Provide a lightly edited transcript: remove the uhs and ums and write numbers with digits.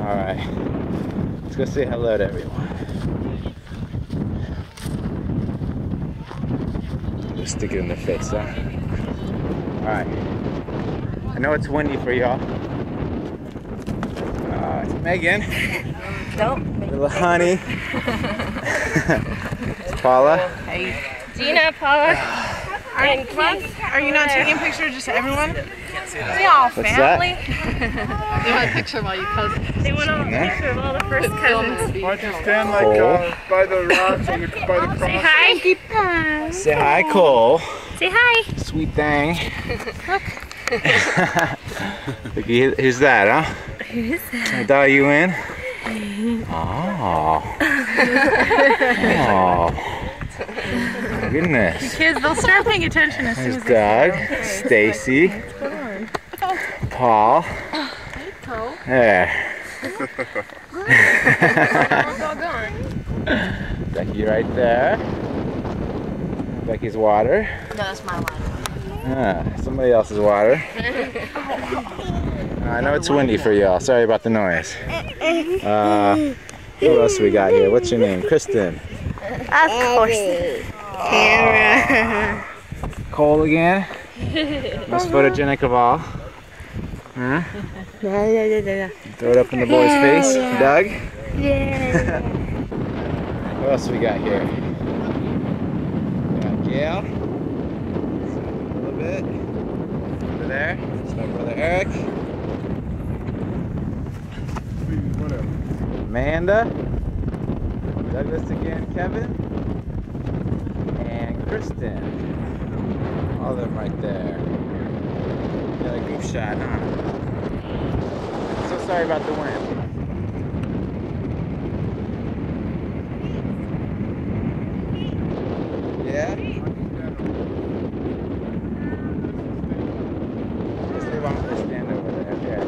Alright. Let's go say hello to everyone. Just stick it in their face, huh? Alright. I know it's windy for y'all. It's Megan. Nope. Little honey. It's Paula. Hey. Gina, Paula. Are you not taking pictures just everyone? We all family. They want a picture of all you cousins. They want a picture of all the first cousins. Why don't you stand like by the rocks and by the cross? Say hi. Say hi, Cole. Say hi. Sweet thing. Look, who's that, huh? Who's that? I dial you in. Oh. Oh. My goodness. Kids, they'll start paying attention as soon There's as Doug, Stacy, Paul. There. Becky right there. Becky's water. No, that's my water. Somebody else's water. I know it's windy for y'all. Sorry about the noise. Who else we got here? What's your name? Kristen. Of course. Camera. Cole again. Most photogenic of all. Huh? Throw it up in the boy's face. Doug. Yeah. What else we got here? We got Gail. A little bit. Over there. It's my brother Eric. Amanda. Douglas again. Kevin. And Kristen. All of them right there. Got a group shot, huh? So sorry about the wind. Yeah? Just leave on the stand over there. Okay.